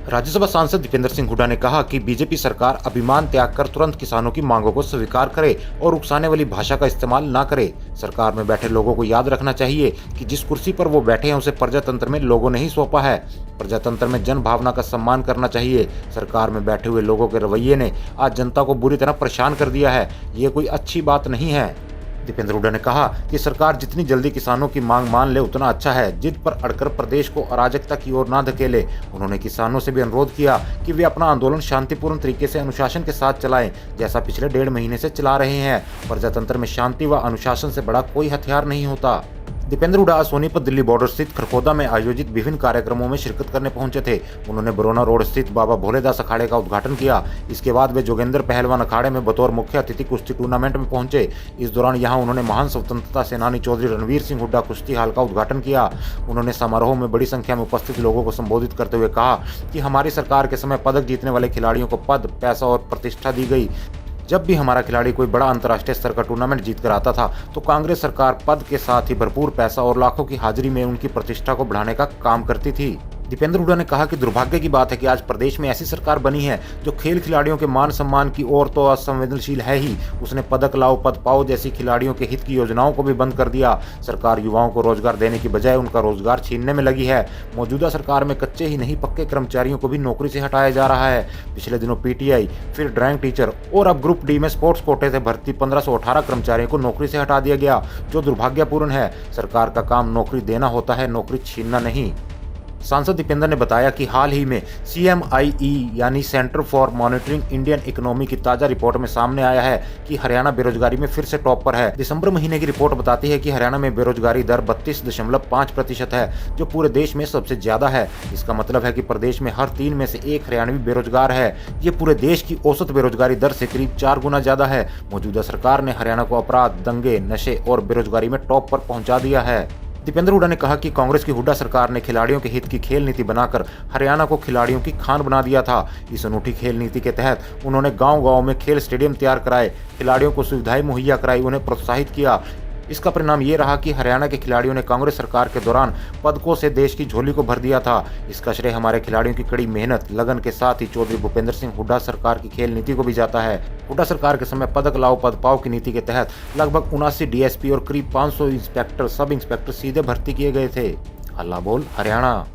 राज्यसभा सांसद दीपेंद्र सिंह हुड्डा ने कहा कि बीजेपी सरकार अभिमान त्याग कर तुरंत किसानों की मांगों को स्वीकार करे और उकसाने वाली भाषा का इस्तेमाल न करे। सरकार में बैठे लोगों को याद रखना चाहिए कि जिस कुर्सी पर वो बैठे हैं उसे प्रजातंत्र में लोगों ने ही सौंपा है। प्रजातंत्र में जन भावना का सम्मान करना चाहिए। सरकार में बैठे हुए लोगों के रवैये ने आज जनता को बुरी तरह परेशान कर दिया है। ये कोई अच्छी बात नहीं है। दीपेंद्र हुड्डा ने कहा कि सरकार जितनी जल्दी किसानों की मांग मान ले उतना अच्छा है। जिद पर अड़कर प्रदेश को अराजकता की ओर न धकेले। उन्होंने किसानों से भी अनुरोध किया कि वे अपना आंदोलन शांतिपूर्ण तरीके से अनुशासन के साथ चलाएं, जैसा पिछले 1.5 महीने से चला रहे हैं। प्रजातंत्र में शांति व अनुशासन से बड़ा कोई हथियार नहीं होता। दीपेंद्र हुड्डा सोनीपत दिल्ली बॉर्डर स्थित खरखोदा में आयोजित विभिन्न कार्यक्रमों में शिरकत करने पहुंचे थे। उन्होंने बरोना रोड स्थित बाबा भोलेदास अखाड़े का उद्घाटन किया। इसके बाद वे जोगेंद्र पहलवान अखाड़े में बतौर मुख्य अतिथि कुश्ती टूर्नामेंट में पहुंचे। इस दौरान यहां उन्होंने महान स्वतंत्रता सेनानी चौधरी रणवीर सिंह हुड्डा कुश्ती हॉल का उद्घाटन किया। उन्होंने समारोह में बड़ी संख्या में उपस्थित लोगों को संबोधित करते हुए कहा कि हमारी सरकार के समय पदक जीतने वाले खिलाड़ियों को पद, पैसा और प्रतिष्ठा दी गई। जब भी हमारा खिलाड़ी कोई बड़ा अंतर्राष्ट्रीय स्तर का टूर्नामेंट जीत कर आता था तो कांग्रेस सरकार पद के साथ ही भरपूर पैसा और लाखों की हाजिरी में उनकी प्रतिष्ठा को बढ़ाने का काम करती थी। दीपेंद्र हुड्डा ने कहा कि दुर्भाग्य की बात है कि आज प्रदेश में ऐसी सरकार बनी है जो खेल खिलाड़ियों के मान सम्मान की ओर तो असंवेदनशील है ही, उसने पदक लाओ पद पाओ जैसी खिलाड़ियों के हित की योजनाओं को भी बंद कर दिया। सरकार युवाओं को रोजगार देने की बजाय उनका रोजगार छीनने में लगी है। मौजूदा सरकार में कच्चे ही नहीं पक्के कर्मचारियों को भी नौकरी से हटाया जा रहा है। पिछले दिनों पीटीआई, फिर ड्राइंग टीचर और अब ग्रुप डी में स्पोर्ट्स कोटे से भर्ती 1518 कर्मचारियों को नौकरी से हटा दिया गया, जो दुर्भाग्यपूर्ण है। सरकार का काम नौकरी देना होता है, नौकरी छीनना नहीं। सांसद दीपेंद्र ने बताया कि हाल ही में CMIE यानी centre for monitoring Indian economy की ताजा रिपोर्ट में सामने आया है कि हरियाणा बेरोजगारी में फिर से टॉप पर है। दिसंबर महीने की रिपोर्ट बताती है कि हरियाणा में बेरोजगारी दर 32.5% है, जो पूरे देश में सबसे ज्यादा है। इसका मतलब है कि प्रदेश में हर 3 में से 1 हरियाणवी बेरोजगार है। ये पूरे देश की औसत बेरोजगारी दर से करीब 4 गुना ज्यादा है। मौजूदा सरकार ने हरियाणा को अपराध, दंगे, नशे और बेरोजगारी में टॉप पर पहुंचा दिया है। दीपेंद्र हुड्डा ने कहा कि कांग्रेस की हुड्डा सरकार ने खिलाड़ियों के हित की खेल नीति बनाकर हरियाणा को खिलाड़ियों की खान बना दिया था। इस अनूठी खेल नीति के तहत उन्होंने गांव-गांव में खेल स्टेडियम तैयार कराए, खिलाड़ियों को सुविधाएं मुहैया कराई, उन्हें प्रोत्साहित किया। इसका परिणाम ये रहा कि हरियाणा के खिलाड़ियों ने कांग्रेस सरकार के दौरान पदकों से देश की झोली को भर दिया था। इसका श्रेय हमारे खिलाड़ियों की कड़ी मेहनत, लगन के साथ ही चौधरी भूपेंद्र सिंह हुड्डा सरकार की खेल नीति को भी जाता है। हुड्डा सरकार के समय पदक लाओ पद पाओ की नीति के तहत लगभग 79 DSP और करीब 500 इंस्पेक्टर, सब इंस्पेक्टर सीधे भर्ती किए गए थे। हल्ला बोल हरियाणा।